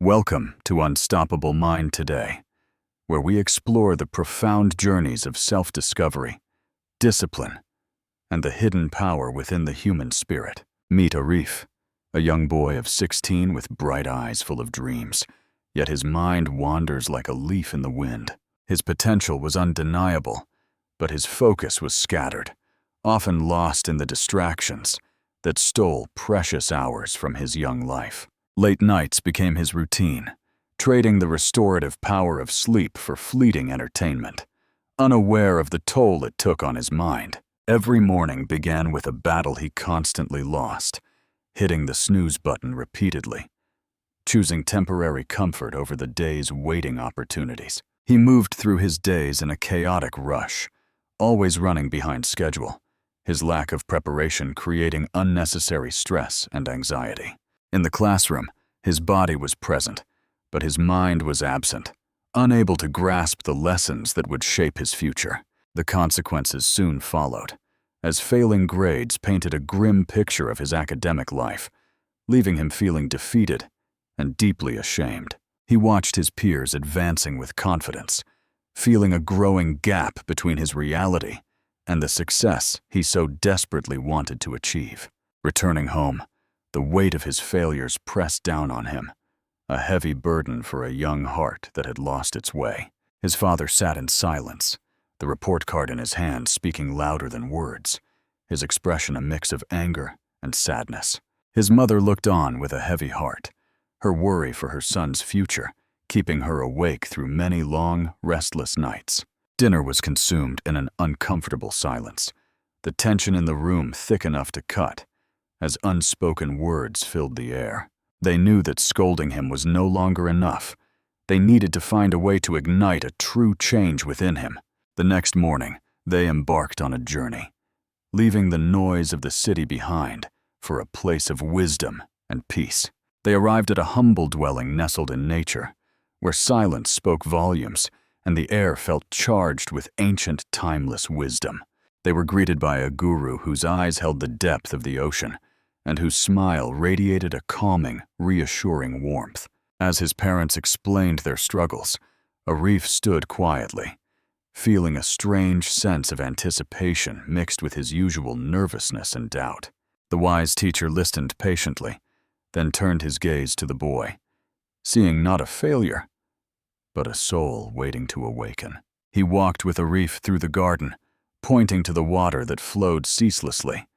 Welcome to Unstoppable Mind Today, where we explore the profound journeys of self-discovery, discipline, and the hidden power within the human spirit. Meet Arif, a young boy of 16 with bright eyes full of dreams, yet his mind wanders like a leaf in the wind. His potential was undeniable, but his focus was scattered, often lost in the distractions that stole precious hours from his young life. Late nights became his routine, trading the restorative power of sleep for fleeting entertainment. Unaware of the toll it took on his mind, every morning began with a battle he constantly lost, hitting the snooze button repeatedly, choosing temporary comfort over the day's waiting opportunities. He moved through his days in a chaotic rush, always running behind schedule, his lack of preparation creating unnecessary stress and anxiety. In the classroom, his body was present, but his mind was absent, unable to grasp the lessons that would shape his future. The consequences soon followed, as failing grades painted a grim picture of his academic life, leaving him feeling defeated and deeply ashamed. He watched his peers advancing with confidence, feeling a growing gap between his reality and the success he so desperately wanted to achieve. Returning home, the weight of his failures pressed down on him, a heavy burden for a young heart that had lost its way. His father sat in silence, the report card in his hand speaking louder than words, his expression a mix of anger and sadness. His mother looked on with a heavy heart, her worry for her son's future keeping her awake through many long, restless nights. Dinner was consumed in an uncomfortable silence, the tension in the room thick enough to cut, as unspoken words filled the air. They knew that scolding him was no longer enough. They needed to find a way to ignite a true change within him. The next morning, they embarked on a journey, leaving the noise of the city behind for a place of wisdom and peace. They arrived at a humble dwelling nestled in nature, where silence spoke volumes and the air felt charged with ancient, timeless wisdom. They were greeted by a guru whose eyes held the depth of the ocean, and whose smile radiated a calming, reassuring warmth. As his parents explained their struggles, Arif stood quietly, feeling a strange sense of anticipation mixed with his usual nervousness and doubt. The wise teacher listened patiently, then turned his gaze to the boy, seeing not a failure, but a soul waiting to awaken. He walked with Arif through the garden, pointing to the water that flowed ceaselessly,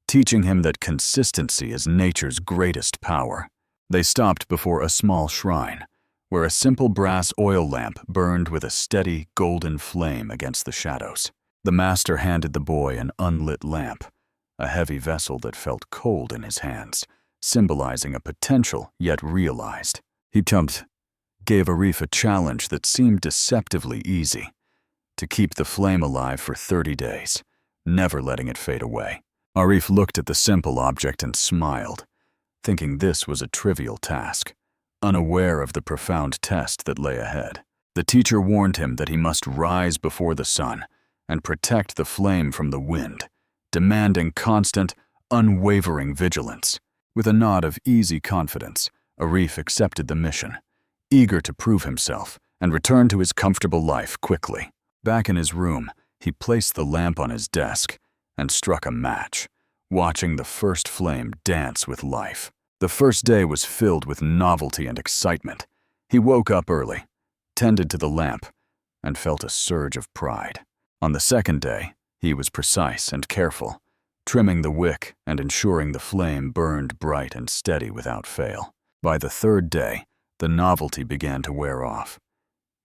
teaching him that consistency is nature's greatest power. They stopped before a small shrine, where a simple brass oil lamp burned with a steady golden flame against the shadows. The master handed the boy an unlit lamp, a heavy vessel that felt cold in his hands, symbolizing a potential yet realized. He gave Arif a challenge that seemed deceptively easy: to keep the flame alive for 30 days, never letting it fade away. Arif looked at the simple object and smiled, thinking this was a trivial task, unaware of the profound test that lay ahead. The teacher warned him that he must rise before the sun and protect the flame from the wind, demanding constant, unwavering vigilance. With a nod of easy confidence, Arif accepted the mission, eager to prove himself and return to his comfortable life quickly. Back in his room, he placed the lamp on his desk and struck a match, watching the first flame dance with life. The first day was filled with novelty and excitement. He woke up early, tended to the lamp, and felt a surge of pride. On the second day, he was precise and careful, trimming the wick and ensuring the flame burned bright and steady without fail. By the third day, the novelty began to wear off.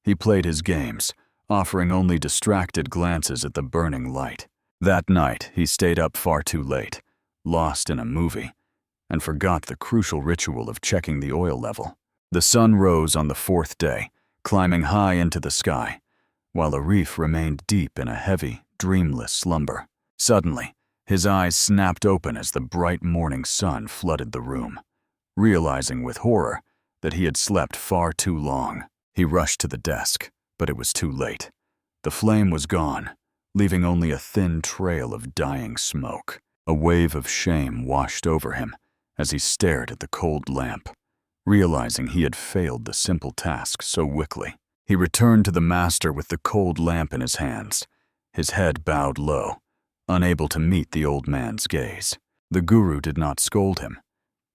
He played his games, offering only distracted glances at the burning light. That night, he stayed up far too late, lost in a movie, and forgot the crucial ritual of checking the oil level. The sun rose on the fourth day, climbing high into the sky, while Arif remained deep in a heavy, dreamless slumber. Suddenly, his eyes snapped open as the bright morning sun flooded the room. Realizing with horror that he had slept far too long, he rushed to the desk, but it was too late. The flame was gone, leaving only a thin trail of dying smoke. A wave of shame washed over him as he stared at the cold lamp, realizing he had failed the simple task so quickly. He returned to the master with the cold lamp in his hands, his head bowed low, unable to meet the old man's gaze. The guru did not scold him.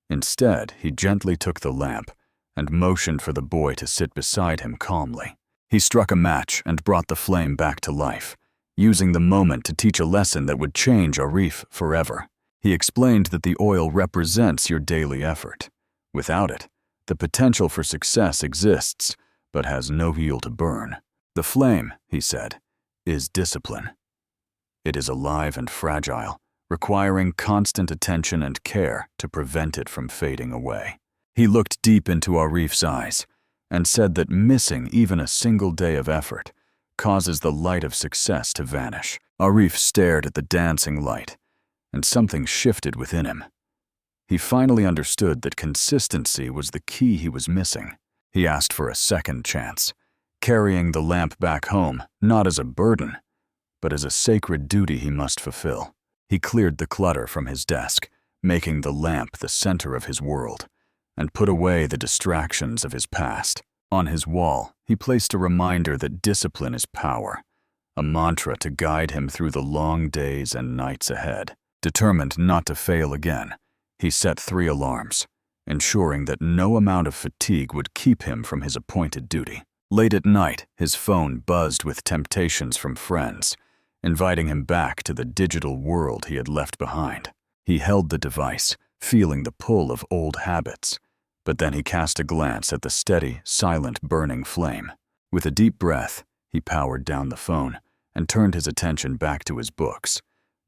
Instead, he gently took the lamp and motioned for the boy to sit beside him calmly. He struck a match and brought the flame back to life, using the moment to teach a lesson that would change Arif forever. He explained that the oil represents your daily effort. Without it, the potential for success exists, but has no fuel to burn. The flame, he said, is discipline. It is alive and fragile, requiring constant attention and care to prevent it from fading away. He looked deep into Arif's eyes and said that missing even a single day of effort causes the light of success to vanish. Arif stared at the dancing light, and something shifted within him. He finally understood that consistency was the key he was missing. He asked for a second chance, carrying the lamp back home not as a burden, but as a sacred duty he must fulfill. He cleared the clutter from his desk, making the lamp the center of his world, and put away the distractions of his past. On his wall, he placed a reminder that discipline is power, a mantra to guide him through the long days and nights ahead. Determined not to fail again, he set 3 alarms, ensuring that no amount of fatigue would keep him from his appointed duty. Late at night, his phone buzzed with temptations from friends, inviting him back to the digital world he had left behind. He held the device, feeling the pull of old habits, but then he cast a glance at the steady, silent, burning flame. With a deep breath, he powered down the phone and turned his attention back to his books,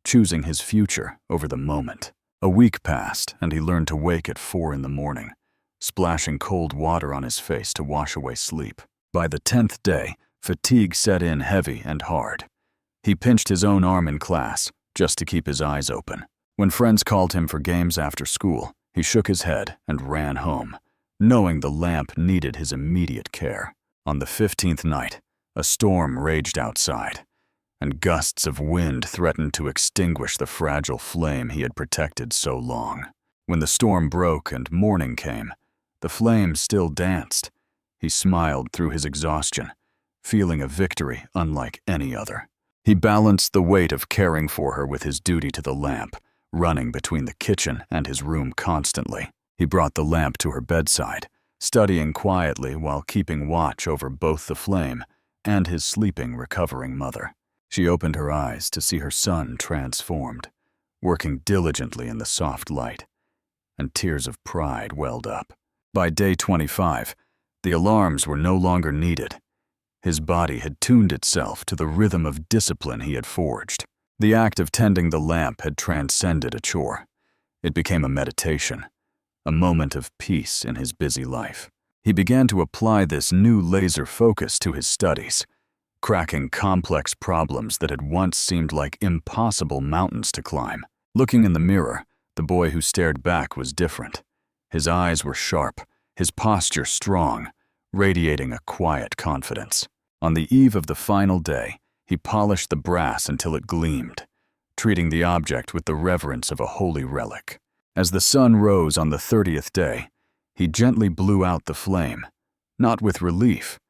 choosing his future over the moment. A week passed, and he learned to wake at 4 in the morning, splashing cold water on his face to wash away sleep. By the 10th day, fatigue set in heavy and hard. He pinched his own arm in class, just to keep his eyes open. When friends called him for games after school, he shook his head and ran home, knowing the lamp needed his immediate care. On the 15th night, a storm raged outside, and gusts of wind threatened to extinguish the fragile flame he had protected so long. When the storm broke and morning came, the flame still danced. He smiled through his exhaustion, feeling a victory unlike any other. He balanced the weight of caring for her with his duty to the lamp, running between the kitchen and his room constantly. He brought the lamp to her bedside, studying quietly while keeping watch over both the flame and his sleeping, recovering mother. She opened her eyes to see her son transformed, working diligently in the soft light, and tears of pride welled up. By day 25, the alarms were no longer needed. His body had tuned itself to the rhythm of discipline he had forged. The act of tending the lamp had transcended a chore. It became a meditation, a moment of peace in his busy life. He began to apply this new laser focus to his studies, cracking complex problems that had once seemed like impossible mountains to climb. Looking in the mirror, the boy who stared back was different. His eyes were sharp, his posture strong, radiating a quiet confidence. On the eve of the final day, he polished the brass until it gleamed, treating the object with the reverence of a holy relic. As the sun rose on the 30th day, he gently blew out the flame, not with relief,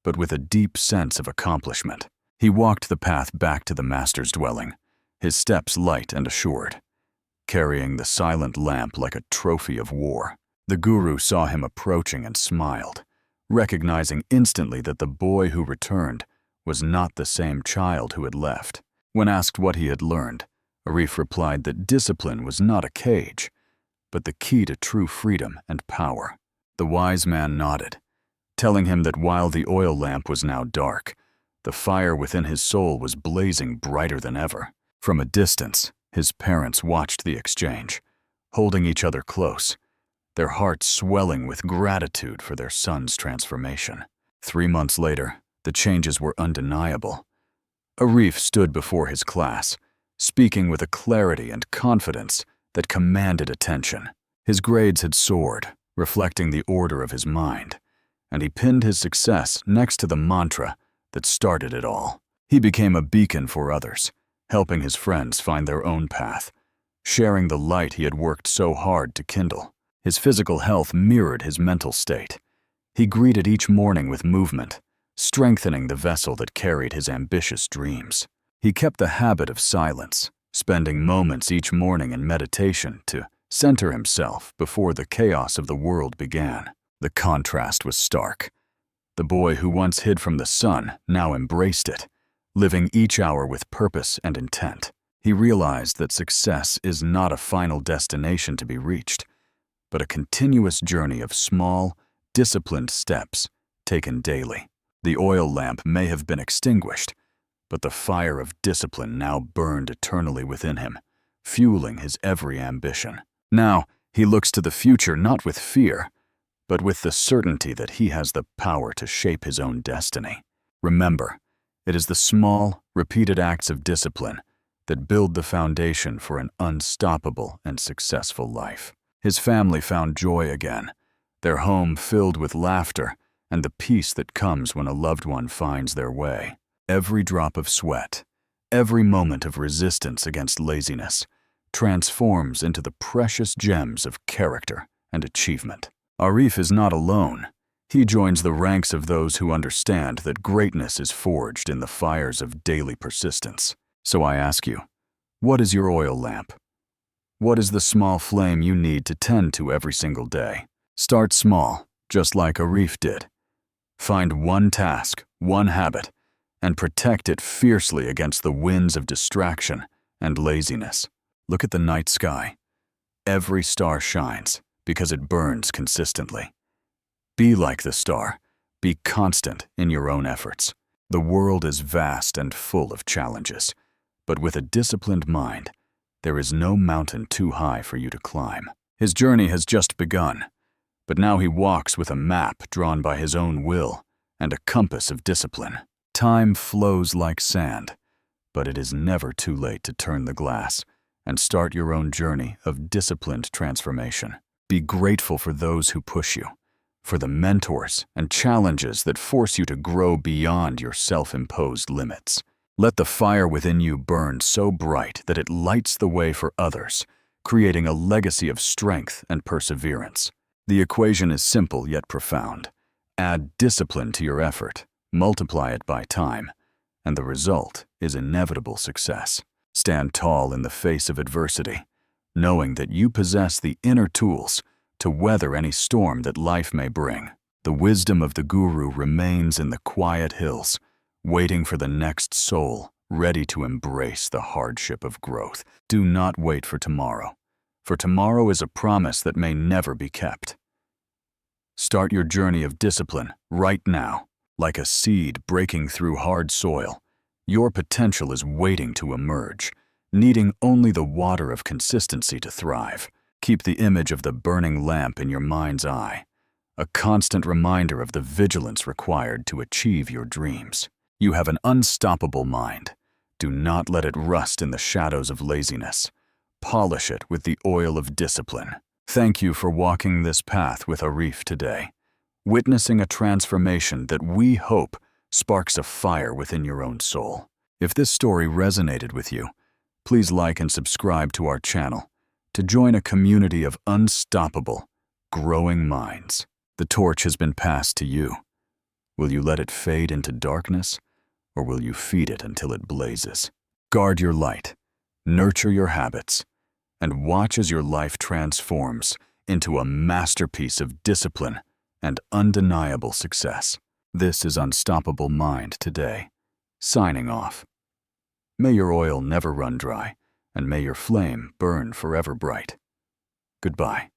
but with a deep sense of accomplishment. He walked the path back to the master's dwelling, his steps light and assured, carrying the silent lamp like a trophy of war. The guru saw him approaching and smiled, recognizing instantly that the boy who returned was not the same child who had left. When asked what he had learned, Arif replied that discipline was not a cage, but the key to true freedom and power. The wise man nodded, telling him that while the oil lamp was now dark, the fire within his soul was blazing brighter than ever. From a distance, his parents watched the exchange, holding each other close, their hearts swelling with gratitude for their son's transformation. 3 months later, the changes were undeniable. Arif stood before his class, speaking with a clarity and confidence that commanded attention. His grades had soared, reflecting the order of his mind, and he pinned his success next to the mantra that started it all. He became a beacon for others, helping his friends find their own path, sharing the light he had worked so hard to kindle. His physical health mirrored his mental state. He greeted each morning with movement, strengthening the vessel that carried his ambitious dreams. He kept the habit of silence, spending moments each morning in meditation to center himself before the chaos of the world began. The contrast was stark. The boy who once hid from the sun now embraced it, living each hour with purpose and intent. He realized that success is not a final destination to be reached, but a continuous journey of small, disciplined steps taken daily. The oil lamp may have been extinguished, but the fire of discipline now burned eternally within him, fueling his every ambition. Now, he looks to the future not with fear, but with the certainty that he has the power to shape his own destiny. Remember, it is the small, repeated acts of discipline that build the foundation for an unstoppable and successful life. His family found joy again, their home filled with laughter and the peace that comes when a loved one finds their way. Every drop of sweat, every moment of resistance against laziness, transforms into the precious gems of character and achievement. Arif is not alone. He joins the ranks of those who understand that greatness is forged in the fires of daily persistence. So I ask you, what is your oil lamp? What is the small flame you need to tend to every single day? Start small, just like Arif did. Find one task, one habit, and protect it fiercely against the winds of distraction and laziness. Look at the night sky. Every star shines because it burns consistently. Be like the star. Be constant in your own efforts. The world is vast and full of challenges, but with a disciplined mind, there is no mountain too high for you to climb. His journey has just begun, but now he walks with a map drawn by his own will and a compass of discipline. Time flows like sand, but it is never too late to turn the glass and start your own journey of disciplined transformation. Be grateful for those who push you, for the mentors and challenges that force you to grow beyond your self-imposed limits. Let the fire within you burn so bright that it lights the way for others, creating a legacy of strength and perseverance. The equation is simple yet profound. Add discipline to your effort, multiply it by time, and the result is inevitable success. Stand tall in the face of adversity, knowing that you possess the inner tools to weather any storm that life may bring. The wisdom of the guru remains in the quiet hills, waiting for the next soul ready to embrace the hardship of growth. Do not wait for tomorrow is a promise that may never be kept. Start your journey of discipline right now. Like a seed breaking through hard soil, your potential is waiting to emerge, needing only the water of consistency to thrive. Keep the image of the burning lamp in your mind's eye, a constant reminder of the vigilance required to achieve your dreams. You have an unstoppable mind. Do not let it rust in the shadows of laziness. Polish it with the oil of discipline. Thank you for walking this path with Arif today, witnessing a transformation that we hope sparks a fire within your own soul. If this story resonated with you, please like and subscribe to our channel to join a community of unstoppable, growing minds. The torch has been passed to you. Will you let it fade into darkness, or will you feed it until it blazes? Guard your light, nurture your habits, and watch as your life transforms into a masterpiece of discipline and undeniable success. This is Unstoppable Mind today, signing off. May your oil never run dry, and may your flame burn forever bright. Goodbye.